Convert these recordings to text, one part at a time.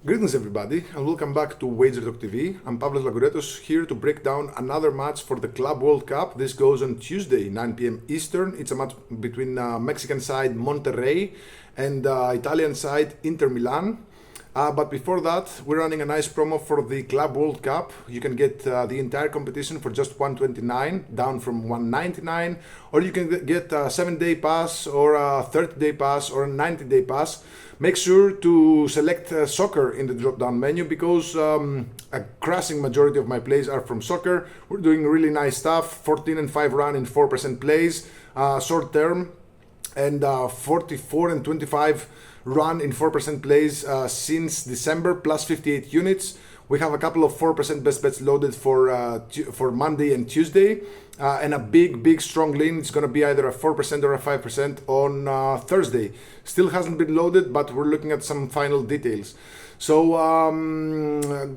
Greetings everybody and welcome back to Wager Talk TV. I'm Pavlos Laguretos here to break down another match for the Club World Cup. This goes on Tuesday, 9 p.m. Eastern. It's a match between Mexican side Monterrey and Italian side Inter Milan. But before that, we're running a nice promo for the Club World Cup. You can get the entire competition for just $129, down from $199, or you can get a 7-day pass or a 30-day pass or a 90-day pass. Make sure to select soccer in the drop-down menu because a crushing majority of my plays are from soccer. We're doing really nice stuff, 14 and 5 run in 4% plays, short term, and 44 and 25 run in 4% plays since December, plus 58 units. We have a couple of 4% best bets loaded for Monday and Tuesday, and a big strong lean. It's going to be either a 4% or a 5% on Thursday. Still hasn't been loaded, but we're looking at some final details. So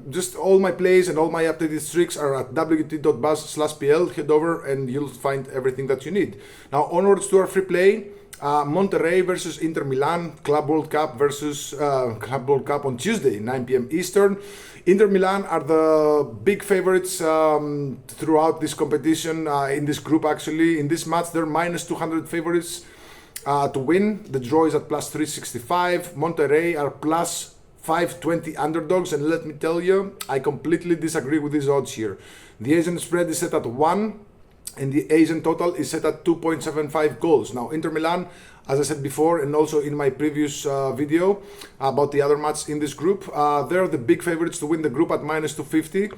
just all my plays and all my updated streaks are at wt.buzz/pl. Head over and you'll find everything that you need. Now onwards to our free play. Monterrey versus Inter Milan, Club World Cup versus Club World Cup on Tuesday, 9 p.m. Eastern. Inter Milan are the big favorites throughout this competition, in this group actually. In this match, they're minus 200 favorites to win. The draw is at plus 365. Monterrey are plus 520 underdogs, and let me tell you, I completely disagree with these odds here. The DAZN spread is set at 1. And the DAZN total is set at 2.75 goals. Now, Inter Milan, as I said before, and also in my previous video about the other match in this group, they're the big favorites to win the group at minus 250.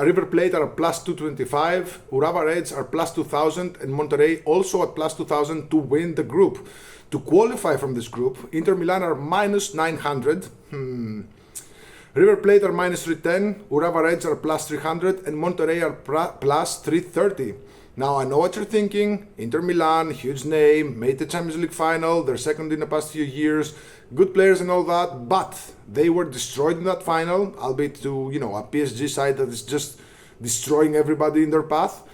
River Plate are plus 225. Urawa Reds are plus 2,000. And Monterrey also at plus 2,000 to win the group. To qualify from this group, Inter Milan are minus 900. River Plate are minus 310. Urawa Reds are plus 300. And Monterrey are plus 330. Now, I know what you're thinking. Inter Milan, huge name, made the Champions League final, they're second in the past few years, good players and all that, but they were destroyed in that final, albeit to, a PSG side that is just destroying everybody in their path.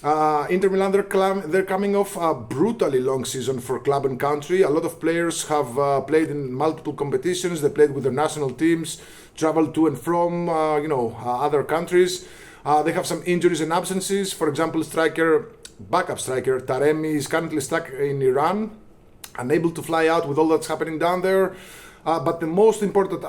Inter Milan, they're coming off a brutally long season for club and country. A lot of players have played in multiple competitions, they played with their national teams, traveled to and from, other countries. They have some injuries and absences. For example, backup striker Taremi is currently stuck in Iran, unable to fly out with all that's happening down there. But the most important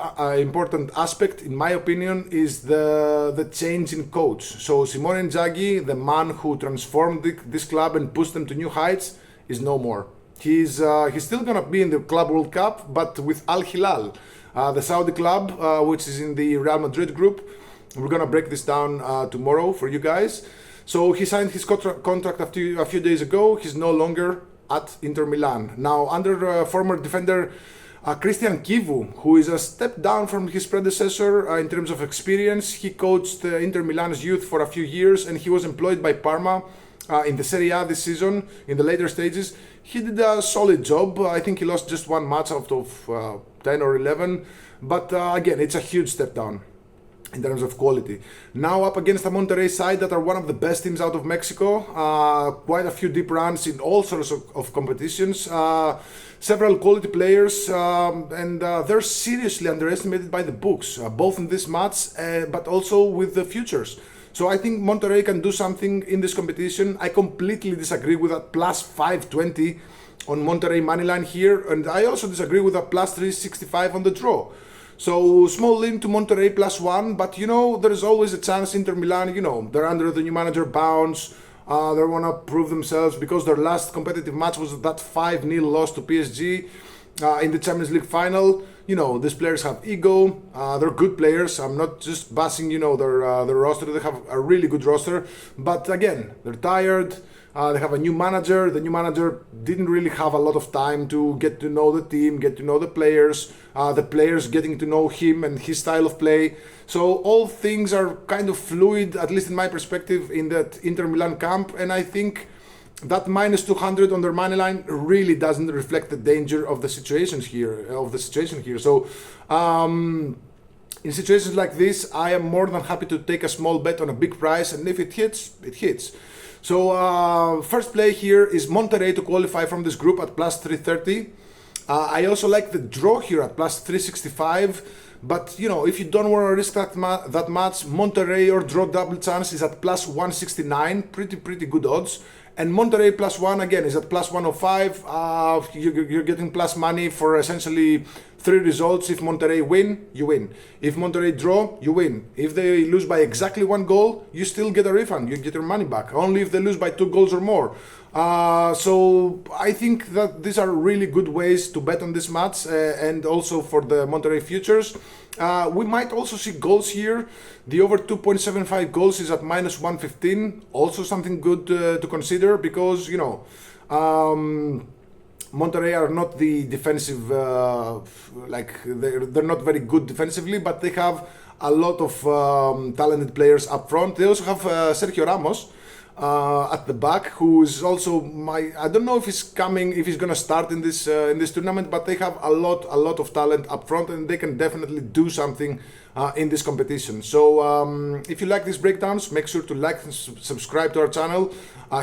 aspect, in my opinion, is the change in coach. So Simone Inzaghi, the man who transformed this club and pushed them to new heights, is no more. He's still gonna be in the Club World Cup, but with Al Hilal, the Saudi club, which is in the Real Madrid group. We're gonna break this down tomorrow for you guys. So he signed his contract a few days ago. He's no longer at Inter Milan. Now, under former defender Christian Kivu, who is a step down from his predecessor in terms of experience. He coached Inter Milan's youth for a few years, and he was employed by Parma in the Serie A this season, in the later stages. He did a solid job. I think he lost just one match out of 10 or 11. But again, it's a huge step down in terms of quality. Now up against the Monterrey side that are one of the best teams out of Mexico. Quite a few deep runs in all sorts of competitions. Several quality players, and they're seriously underestimated by the books, both in this match, but also with the futures. So I think Monterrey can do something in this competition. I completely disagree with that plus 520 on Monterrey Moneyline here, and I also disagree with that plus 365 on the draw. So small lean to Monterrey plus 1, but there's always a chance Inter Milan, they're under the new manager bounce. They want to prove themselves because their last competitive match was that 5-0 loss to PSG in the Champions League final. These players have ego. They're good players. I'm not just bashing, their roster. They have a really good roster. But again, they're tired. They have a new manager. The new manager didn't really have a lot of time to get to know the team, get to know the players getting to know him and his style of play. So all things are kind of fluid, at least in my perspective, in that Inter Milan camp. And I think that minus 200 on their money line really doesn't reflect the danger of the situation here. So in situations like this, I am more than happy to take a small bet on a big price, and if it hits, it hits. So first play here is Monterrey to qualify from this group at plus 330. I also like the draw here at plus 365, But you know, if you don't want to risk that much, Monterrey or draw double chance is at plus 169, pretty good odds. And Monterrey plus 1 again is at plus 105. You're getting plus money for essentially 3 results. If Monterrey win, you win. If Monterrey draw, you win. If they lose by exactly 1 goal, you still get a refund. You get your money back. Only if they lose by 2 goals or more. So I think that these are really good ways to bet on this match, and also for the Monterrey futures. We might also see goals here. The over 2.75 goals is at minus 115. Also something good to consider, because, you know, Monterrey are not the defensive, they're not very good defensively, but they have a lot of talented players up front. They also have Sergio Ramos at the back, who is also I don't know if he's gonna start in this tournament, but they have a lot of talent up front, and they can definitely do something in this competition. So if you like these breakdowns, make sure to like and subscribe to our channel.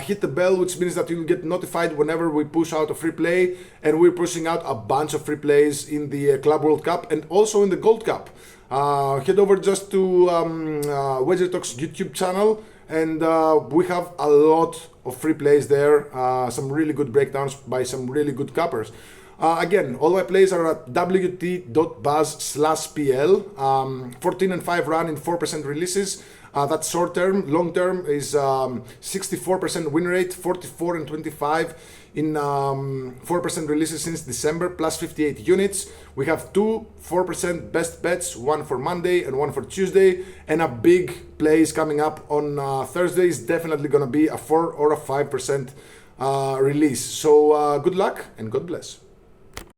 Hit the bell, which means that you'll get notified whenever we push out a free play, and we're pushing out a bunch of free plays in the Club World Cup and also in the Gold Cup. Head over just to Wager Talks YouTube channel, and we have a lot of free plays there, some really good breakdowns by some really good cappers. Again, all my plays are at wt.baz/pl. 14 and 5 run in 4% releases. That's short term. Long term is 64% win rate, 44 and 25 in 4% releases since December, plus 58 units. We have 2 4% best bets, one for Monday and one for Tuesday, and a big play is coming up on Thursday. Is definitely going to be a 4 or a 5% release. So good luck and God bless.